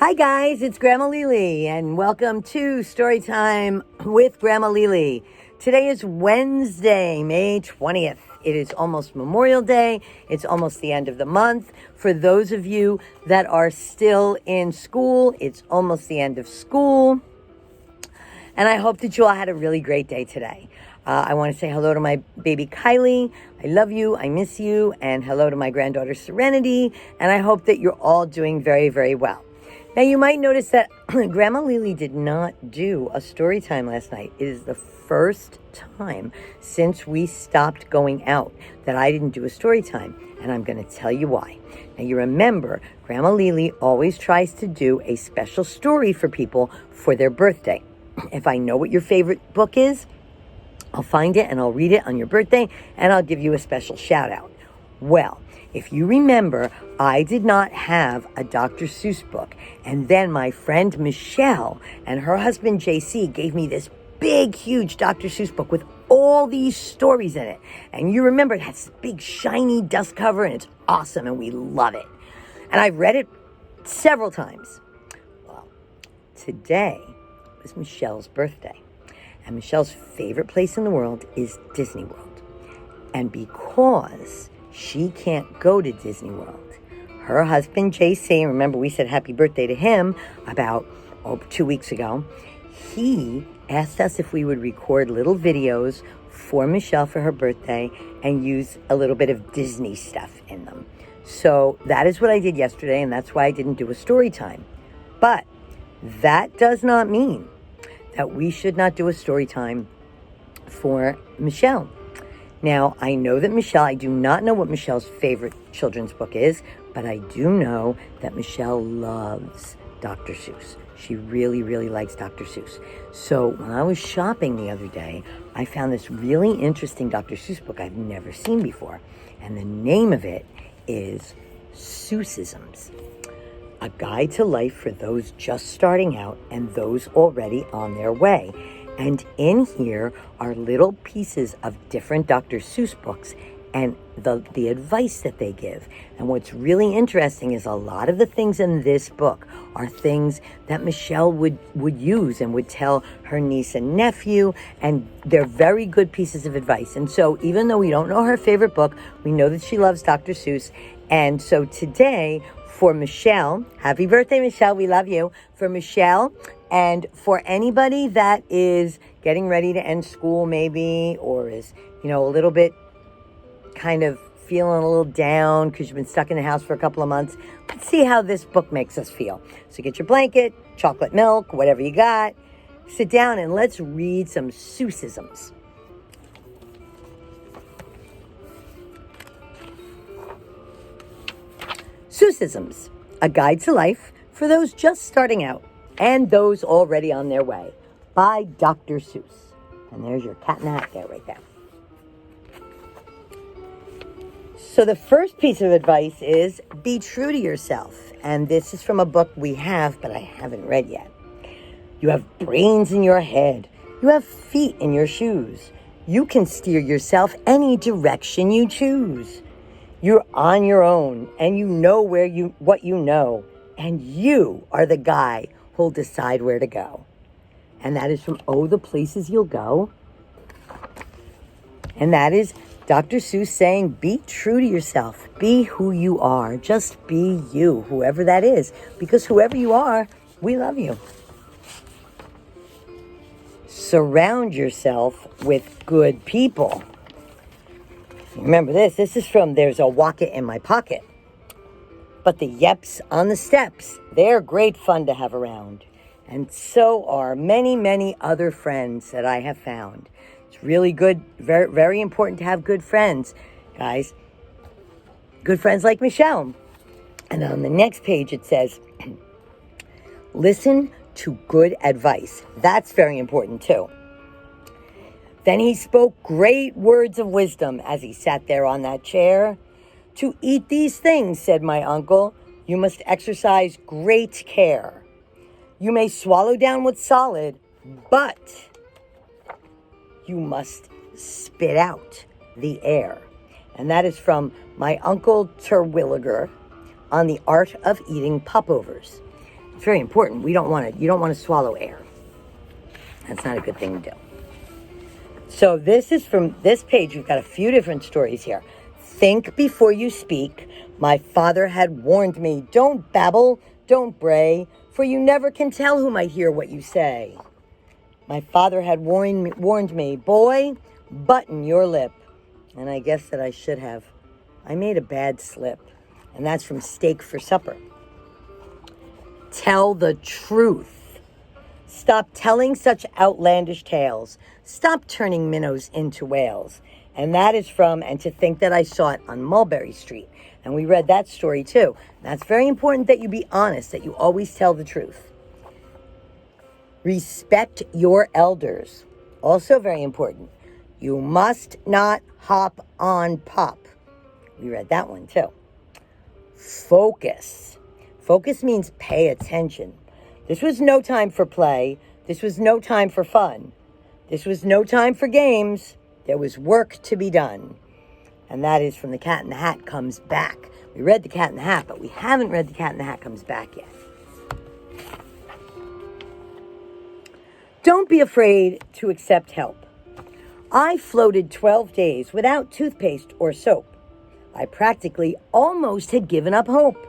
Hi guys, it's Grandma Lily and welcome to Storytime with Grandma Lily. Today is Wednesday, May 20th. It is almost Memorial Day. It's almost the end of the month. For those of you that are still in school, it's almost the end of school. And I hope that you all had a really great day today. I want to say hello to my baby Kylie. I love you. I miss you. And hello to my granddaughter Serenity. And I hope that you're all doing very, very well. Now, you might notice that Grandma Lily did not do a story time last night. It is the first time since we stopped going out that I didn't do a story time, and I'm going to tell you why. Now, you remember, Grandma Lily always tries to do a special story for people for their birthday. If I know what your favorite book is, I'll find it and I'll read it on your birthday, and I'll give you a special shout out. Well, if you remember, I did not have a Dr. Seuss book. And then my friend Michelle and her husband JC gave me this big, huge Dr. Seuss book with all these stories in it. And you remember it has this big, shiny dust cover, and it's awesome, and we love it. And I've read it several times. Well, today was Michelle's birthday. And Michelle's favorite place in the world is Disney World. And because she can't go to Disney World, her husband, JC, remember we said happy birthday to him about 2 weeks ago, he asked us if we would record little videos for Michelle for her birthday and use a little bit of Disney stuff in them. So that is what I did yesterday, and that's why I didn't do a story time. But that does not mean that we should not do a story time for Michelle. Now, I know that I do not know what Michelle's favorite children's book is, but I do know that Michelle loves Dr. Seuss. She really, really likes Dr. Seuss. So when I was shopping the other day, I found this really interesting Dr. Seuss book I've never seen before. And the name of it is Seussisms, a guide to life for those just starting out and those already on their way. And in here are little pieces of different Dr. Seuss books and the advice that they give. And what's really interesting is a lot of the things in this book are things that Michelle would use and would tell her niece and nephew, and they're very good pieces of advice. And so even though we don't know her favorite book, we know that she loves Dr. Seuss. And so today, for Michelle, happy birthday, Michelle, we love you. For Michelle, and for anybody that is getting ready to end school maybe, or is, a little bit kind of feeling a little down because you've been stuck in the house for a couple of months, let's see how this book makes us feel. So get your blanket, chocolate milk, whatever you got, sit down and let's read some Seussisms. Seussisms, a guide to life for those just starting out and those already on their way, by Dr. Seuss. And there's your cat in the hat there, right there. So the first piece of advice is be true to yourself. And this is from a book we have, but I haven't read yet. You have brains in your head. You have feet in your shoes. You can steer yourself any direction you choose. You're on your own, and you know what you know. And you are the guy who'll decide where to go. And that is from Oh, the Places You'll Go. And that is Dr. Seuss saying, be true to yourself. Be who you are. Just be you, whoever that is. Because whoever you are, we love you. Surround yourself with good people. Remember this. This is from There's a Wocket in My Pocket. But the yeps on the steps, they're great fun to have around. And so are many, many other friends that I have found. It's really good, very, very important to have good friends, guys. Good friends like Michelle. And on the next page it says, listen to good advice. That's very important too. Then he spoke great words of wisdom as he sat there on that chair. To eat these things, said my uncle, you must exercise great care. You may swallow down what's solid, but you must spit out the air. And that is from my Uncle Terwilliger on the art of eating popovers. It's very important. You don't want to swallow air. That's not a good thing to do. So this is from this page. We've got a few different stories here. Think before you speak. My father had warned me. Don't babble, don't bray, for you never can tell who might hear what you say. My father had warned me, boy, button your lip. And I guess that I should have. I made a bad slip. And that's from Steak for Supper. Tell the truth. Stop telling such outlandish tales. Stop turning minnows into whales. And that is from And to Think That I Saw It on Mulberry Street. And we read that story too. That's very important that you be honest, that you always tell the truth. Respect your elders. Also very important. You must not hop on pop. We read that one too. Focus. Focus means pay attention. This was no time for play. This was no time for fun. This was no time for games. There was work to be done. And that is from The Cat in the Hat Comes Back. We read The Cat in the Hat, but we haven't read The Cat in the Hat Comes Back yet. Don't be afraid to accept help. I floated 12 days without toothpaste or soap. I practically almost had given up hope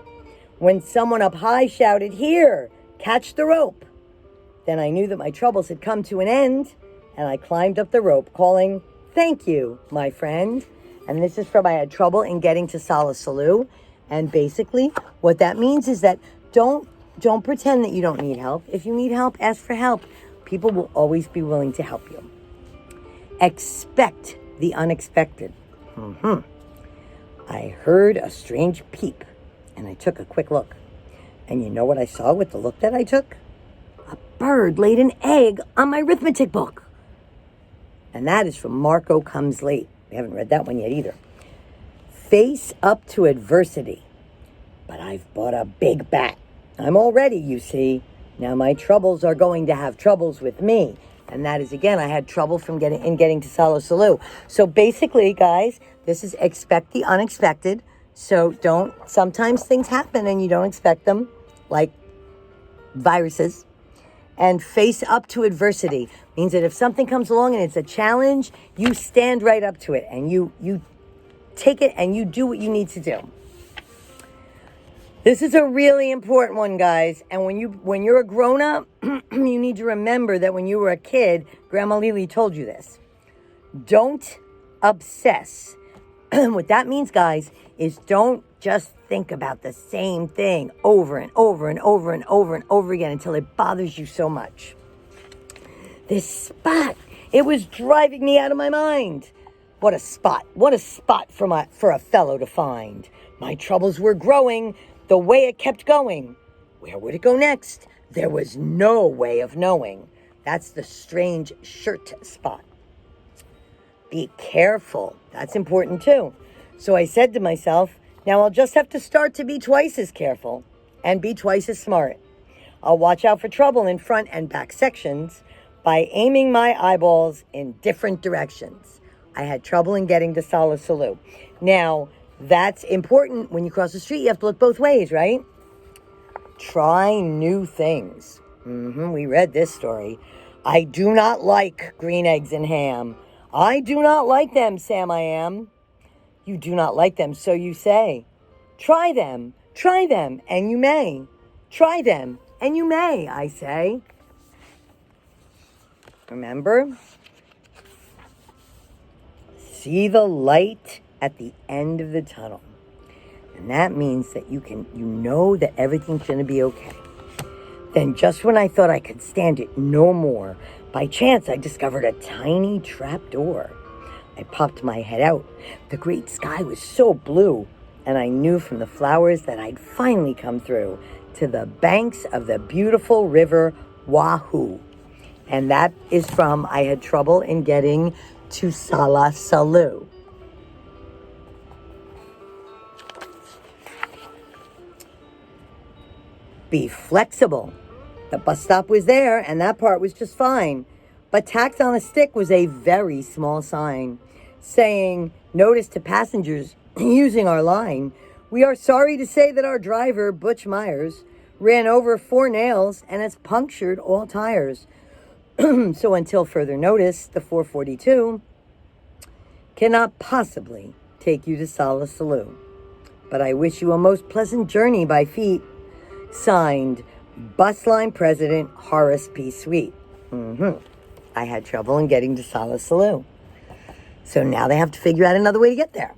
when someone up high shouted, "Here, catch the rope." Then I knew that my troubles had come to an end, and I climbed up the rope calling, "Thank you, my friend." And this is from I had trouble in getting to Sala Salou. And basically what that means is that don't pretend that you don't need help. If you need help, ask for help. People will always be willing to help you. Expect the unexpected. I heard a strange peep, and I took a quick look. And you know what I saw with the look that I took? A bird laid an egg on my arithmetic book. And that is from Marco Comes Late. We haven't read that one yet either. Face up to adversity. But I've bought a big bat. I'm all ready, you see. Now my troubles are going to have troubles with me. And that is, again, I had trouble from getting to Sala Salou. So basically, guys, this is expect the unexpected. So sometimes things happen and you don't expect them, like viruses. And face up to adversity means that if something comes along and it's a challenge, you stand right up to it and you take it and you do what you need to do. This is a really important one, guys. And when you're a grown-up, you need to remember that when you were a kid, Grandma Lily told you this. Don't obsess. What that means, guys, is don't just think about the same thing over and over and over and over and over again until it bothers you so much. This spot, it was driving me out of my mind. What a spot. What a spot for a fellow to find. My troubles were growing. The way it kept going. Where would it go next? There was no way of knowing. That's the strange shirt spot. Be careful. That's important too. So I said to myself, now I'll just have to start to be twice as careful and be twice as smart. I'll watch out for trouble in front and back sections by aiming my eyeballs in different directions. I had trouble in getting to Sala Salou. Now, that's important. When you cross the street, you have to look both ways, right? Try new things. We read this story. I do not like green eggs and ham. I do not like them, Sam I am. You do not like them, so you say. Try them, and you may. Try them, and you may, I say. Remember? See the light at the end of the tunnel. And that means that you know that everything's going to be okay. Then just when I thought I could stand it no more, by chance I discovered a tiny trap door. I popped my head out. The great sky was so blue, and I knew from the flowers that I'd finally come through to the banks of the beautiful river Wahoo. And that is from I had trouble in getting to Sala Salou. Be flexible. The bus stop was there, and that part was just fine. But tacked on a stick was a very small sign saying, "Notice to passengers using our line, we are sorry to say that our driver, Butch Myers, ran over 4 nails, and it's punctured all tires. So until further notice, the 442 cannot possibly take you to Sala Salou. But I wish you a most pleasant journey by feet. Signed, Bus Line President Horace P. Sweet. I had trouble in getting to Sala Salou. So now they have to figure out another way to get there.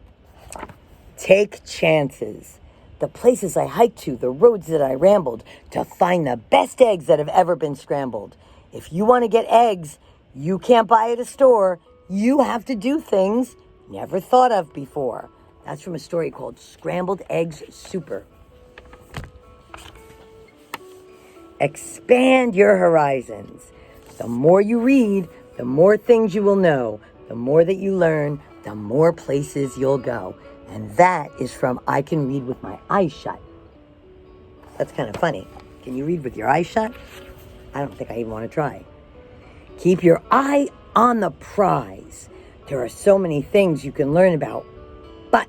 Take chances. The places I hiked to, the roads that I rambled, to find the best eggs that have ever been scrambled. If you want to get eggs you can't buy at a store, you have to do things never thought of before. That's from a story called Scrambled Eggs Super. Expand your horizons. The more you read, the more things you will know. The more that you learn, the more places you'll go. And that is from I Can Read With My Eyes Shut. That's kind of funny. Can you read with your eyes shut? I don't think I even want to try. Keep your eye on the prize. There are so many things you can learn about, but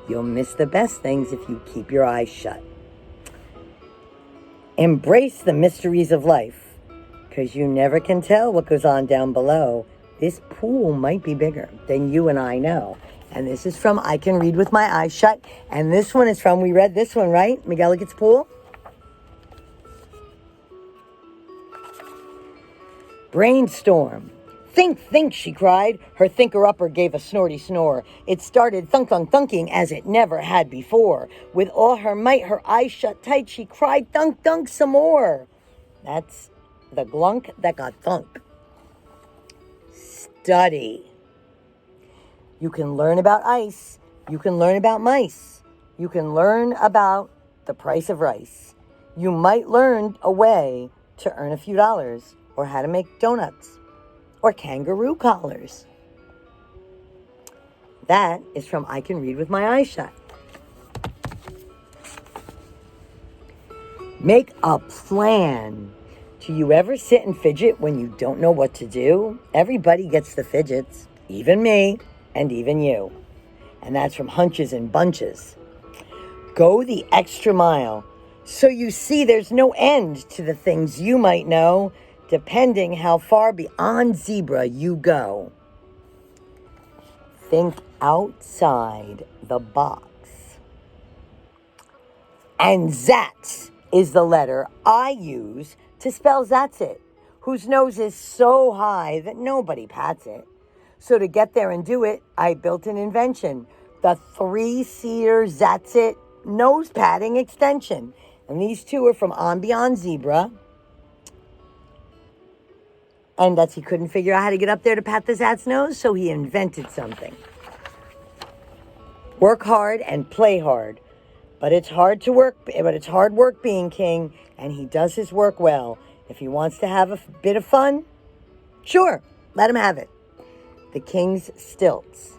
you'll miss the best things if you keep your eyes shut. Embrace the mysteries of life, because you never can tell what goes on down below. This pool might be bigger than you and I know. And this is from I Can Read With My Eyes Shut. And this one is from, we read this one, right? McGillicuddy's Pool. Brainstorm. Think, she cried. Her thinker-upper gave a snorty snore. It started thunk-thunk-thunking as it never had before. With all her might, her eyes shut tight, she cried, thunk-thunk some more. That's the glunk that got thunk. Study. You can learn about ice. You can learn about mice. You can learn about the price of rice. You might learn a way to earn a few dollars, or how to make donuts, or kangaroo collars. That is from I Can Read With My Eyes Shut. Make a plan. Do you ever sit and fidget when you don't know what to do? Everybody gets the fidgets, even me and even you. And that's from Hunches and Bunches. Go the extra mile. So you see there's no end to the things you might know, depending how far beyond zebra you go. Think outside the box. And that is the letter I use to spell that's it, whose nose is so high that nobody pats it. So to get there and do it, I built an invention, the 3-seater that's it nose padding extension. And these two are from On Beyond Zebra. And he couldn't figure out how to get up there to pat the Zat's nose, so he invented something. Work hard and play hard. But it's hard work being king, and he does his work well. If he wants to have a bit of fun, sure, let him have it. The King's Stilts.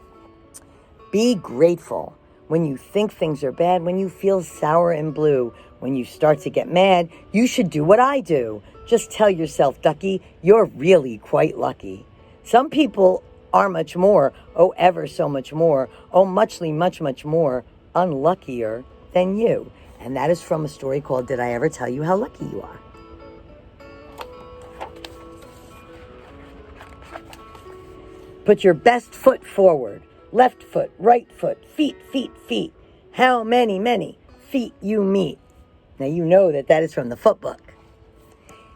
Be grateful. When you think things are bad, when you feel sour and blue, when you start to get mad, you should do what I do. Just tell yourself, ducky, you're really quite lucky. Some people are much more, oh, ever so much more, oh, muchly, much, much more, unluckier than you. And that is from a story called Did I Ever Tell You How Lucky You Are? Put your best foot forward. Left foot, right foot, feet, feet, feet. How many feet you meet. Now you know that is from the foot book.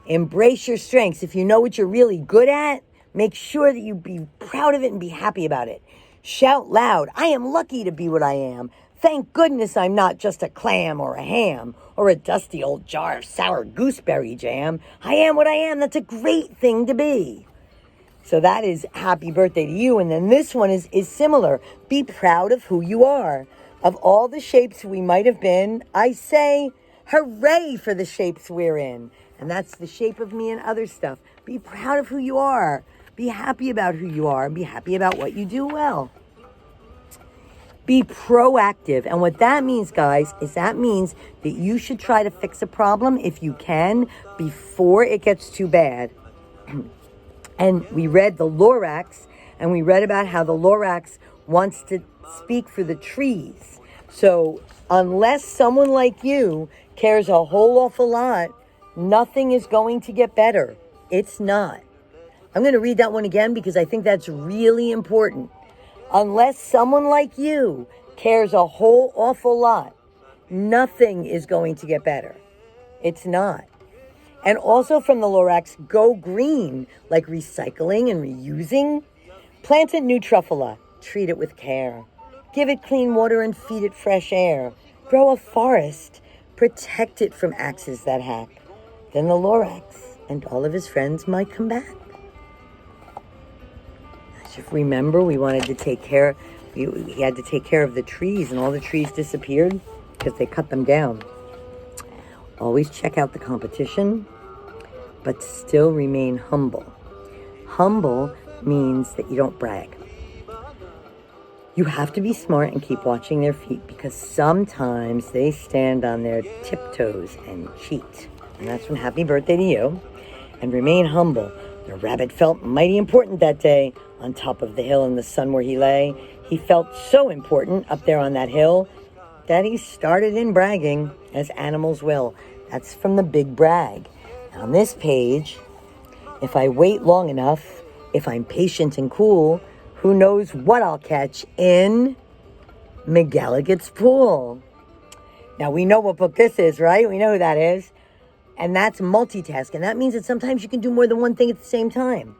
Embrace your strengths. If you know what you're really good at, make sure that you be proud of it and be happy about it. Shout loud, I am lucky to be what I am. Thank goodness I'm not just a clam or a ham or a dusty old jar of sour gooseberry jam. I am what I am. That's a great thing to be. So that is happy birthday to you. And then this one is similar. Be proud of who you are. Of all the shapes we might have been, I say, hooray for the shapes we're in. And that's the shape of me and other stuff. Be proud of who you are. Be happy about who you are. Be happy about what you do well. Be proactive. And what that means, guys, is that means that you should try to fix a problem if you can before it gets too bad. And we read the Lorax, and we read about how the Lorax wants to speak for the trees. So unless someone like you cares a whole awful lot, nothing is going to get better. It's not. I'm going to read that one again because I think that's really important. Unless someone like you cares a whole awful lot, nothing is going to get better. It's not. And also from the Lorax, go green, like recycling and reusing. Plant a new truffula, treat it with care. Give it clean water and feed it fresh air. Grow a forest, protect it from axes that hack. Then the Lorax and all of his friends might come back. As you remember, we wanted to take care, we had to take care of the trees, and all the trees disappeared because they cut them down. Always check out the competition, but still remain humble. Humble means that you don't brag. You have to be smart and keep watching their feet because sometimes they stand on their tiptoes and cheat. And that's from Happy Birthday to You. And remain humble. The rabbit felt mighty important that day on top of the hill in the sun where he lay. He felt so important up there on that hill that he started in bragging, as animals will. That's from the Big Brag. On this page, if I wait long enough, if I'm patient and cool, who knows what I'll catch in McGilligut's pool. Now, we know what book this is, right? We know who that is. And that's multitasking. That means that sometimes you can do more than one thing at the same time.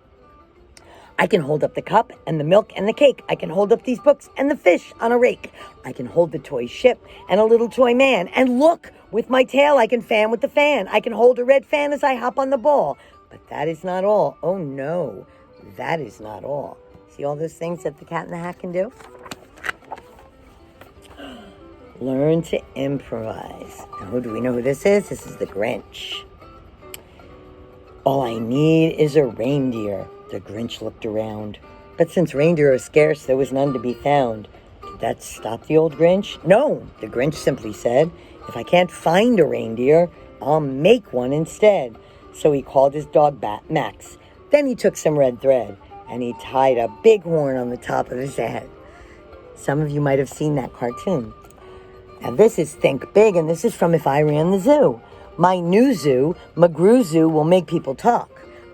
I can hold up the cup and the milk and the cake. I can hold up these books and the fish on a rake. I can hold the toy ship and a little toy man. And look, with my tail, I can fan with the fan. I can hold a red fan as I hop on the ball. But that is not all. Oh, no, that is not all. See all those things that the Cat in the Hat can do? Learn to improvise. Now, who do we know who this is? This is the Grinch. All I need is a reindeer. The Grinch looked around. But since reindeer are scarce, there was none to be found. Did that stop the old Grinch? No, the Grinch simply said, if I can't find a reindeer, I'll make one instead. So he called his dog Max. Then he took some red thread, and he tied a big horn on the top of his head. Some of you might have seen that cartoon. Now this is Think Big, and this is from If I Ran the Zoo. My new zoo, McGrew Zoo, will make people talk.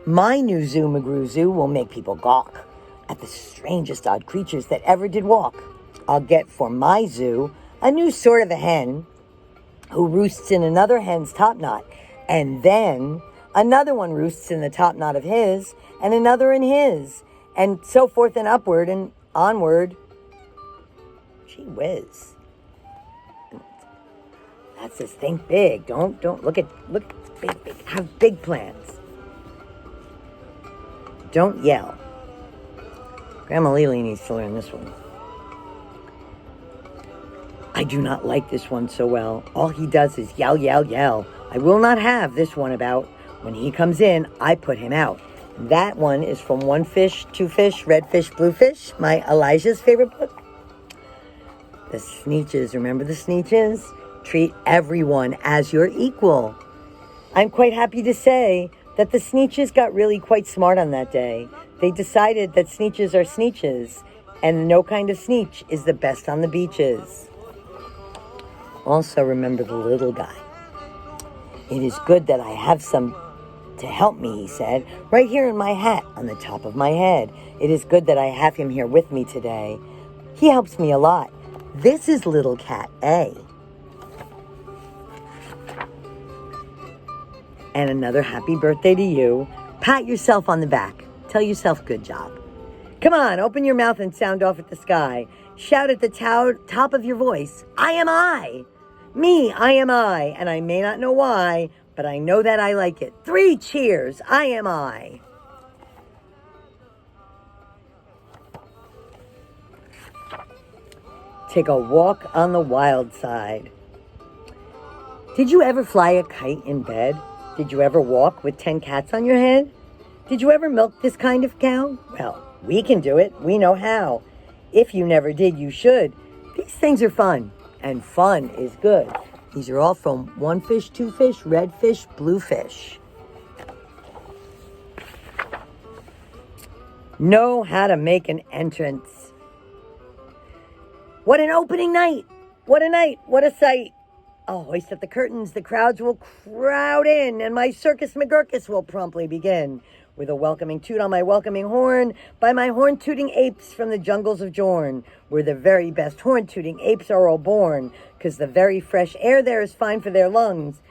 My new zoo, McGrew Zoo, will make people gawk at the strangest odd creatures that ever did walk. I'll get for my zoo a new sort of a hen who roosts in another hen's top knot, and then another one roosts in the top knot of his, and another in his, and so forth and upward and onward. Gee whiz. That says think big. Don't look big. Have big plans. Don't yell. Grandma Lily needs to learn this one. I do not like this one so well. All he does is yell, yell, yell. I will not have this one about. When he comes in, I put him out. That one is from One Fish, Two Fish, Red Fish, Blue Fish, my Elijah's favorite book. The Sneetches. Remember the Sneetches? Treat everyone as your equal. I'm quite happy to say that the Sneetches got really quite smart on that day. They decided that Sneetches are Sneetches, and no kind of Sneetch is the best on the beaches. Also remember the little guy. It is good that I have some to help me, he said, right here in my hat on the top of my head. It is good that I have him here with me today. He helps me a lot. This is little cat A. And another happy birthday to you. Pat yourself on the back. Tell yourself good job. Come on, open your mouth and sound off at the sky. Shout at the top of your voice. I am I. Me, I am I. And I may not know why, but I know that I like it. 3 cheers. I am I. Take a walk on the wild side. Did you ever fly a kite in bed? Did you ever walk with 10 cats on your head? Did you ever milk this kind of cow? Well, we can do it. We know how. If you never did, you should. These things are fun, and fun is good. These are all from One Fish, Two Fish, Red Fish, Blue Fish. Know how to make an entrance. What an opening night. What a night. What a sight. I'll hoist up the curtains, the crowds will crowd in, and my circus McGurkus will promptly begin. With a welcoming toot on my welcoming horn, by my horn-tooting apes from the jungles of Jorn, where the very best horn-tooting apes are all born, 'cause the very fresh air there is fine for their lungs.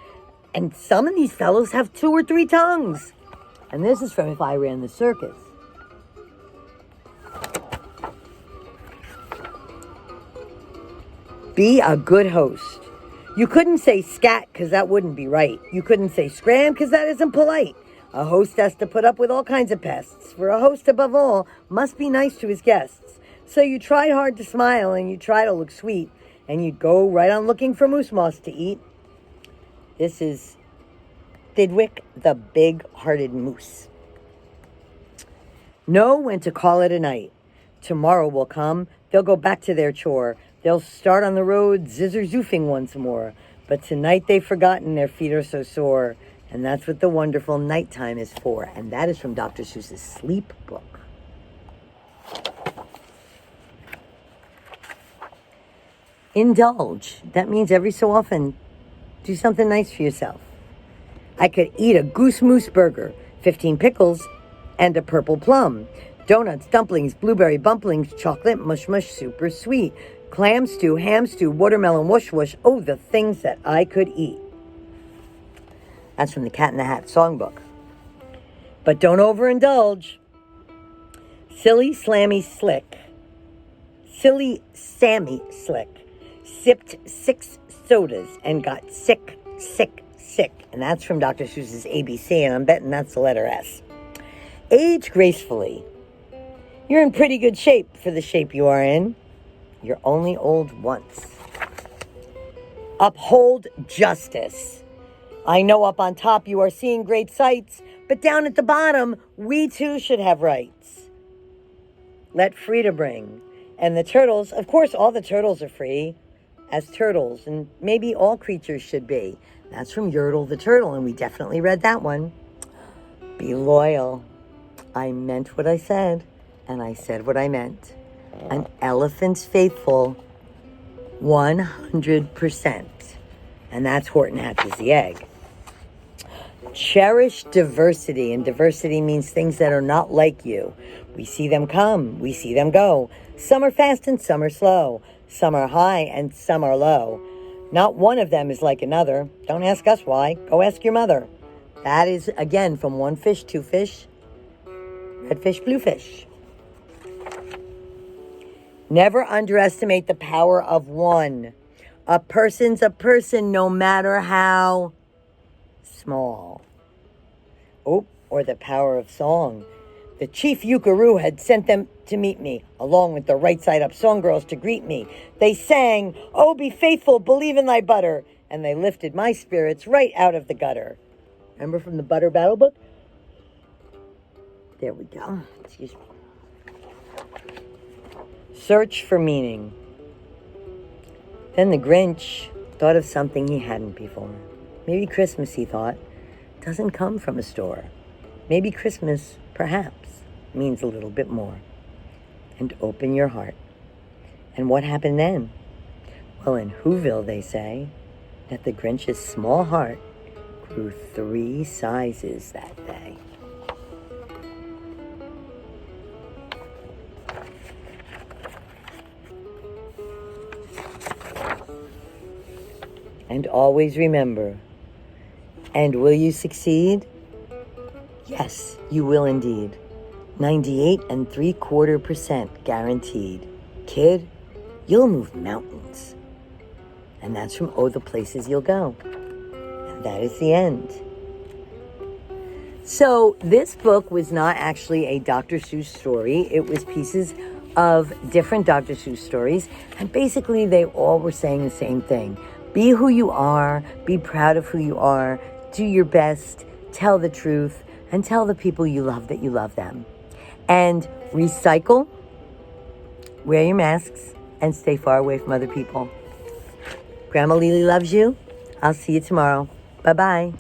And some of these fellows have 2 or 3 tongues. And this is from If I Ran the Circus. Be a good host. You couldn't say scat because that wouldn't be right. You couldn't say scram because that isn't polite. A host has to put up with all kinds of pests, for a host above all must be nice to his guests. So you tried hard to smile and you try to look sweet, and you'd go right on looking for moose moss to eat. This is Thidwick the Big-Hearted Moose. Know when to call it a night. Tomorrow will come, they'll go back to their chore. They'll start on the road zizzer-zoofing once more. But tonight they've forgotten their feet are so sore. And that's what the wonderful nighttime is for. And that is from Dr. Seuss's sleep book. Indulge. That means every so often, do something nice for yourself. I could eat a goose moose burger, 15 pickles, and a purple plum. Donuts, dumplings, blueberry bumplings, chocolate, mush mush, super sweet. Clam stew, ham stew, watermelon whoosh whoosh. Oh, the things that I could eat. That's from the Cat in the Hat songbook. But don't overindulge. Silly Slammy Slick. Silly Sammy Slick sipped 6 sodas and got sick. And that's from Dr. Seuss's ABC, and I'm betting that's the letter S. Age gracefully. You're in pretty good shape for the shape you are in. You're only old once. Uphold justice. I know up on top you are seeing great sights, but down at the bottom, we too should have rights. Let Frida bring. And the turtles, of course, all the turtles are free as turtles, and maybe all creatures should be. That's from Yertle the Turtle, and we definitely read that one. Be loyal. I meant what I said, and I said what I meant. An elephant's faithful 100%. And that's Horton hatches the egg. Cherish diversity, and diversity means things that are not like you. We see them come, we see them go. Some are fast and some are slow. Some are high and some are low. Not one of them is like another. Don't ask us why. Go ask your mother. That is, again, from One Fish, Two Fish, Red Fish, Blue Fish. Never underestimate the power of one. A person's a person no matter how small. Oh, or the power of song. The chief Yukaroo had sent them to meet me, along with the right side up song girls to greet me. They sang, "Oh, be faithful, believe in thy butter," and they lifted my spirits right out of the gutter. Remember from the Butter Battle book? There we go. Excuse me. Search for meaning. Then the Grinch thought of something he hadn't before. Maybe Christmas, he thought, doesn't come from a store. Maybe Christmas, perhaps, means a little bit more. And open your heart. And what happened then? Well, in Whoville, they say that the Grinch's small heart grew 3 sizes that day. And always remember, and will you succeed? Yes, you will indeed. 98.75% guaranteed. Kid, you'll move mountains. And that's from Oh, the Places You'll Go. And that is the end. So this book was not actually a Dr. Seuss story. It was pieces of different Dr. Seuss stories. And basically they all were saying the same thing. Be who you are. Be proud of who you are. Do your best. Tell the truth. And tell the people you love that you love them. And recycle. Wear your masks. And stay far away from other people. Grandma Lily loves you. I'll see you tomorrow. Bye-bye.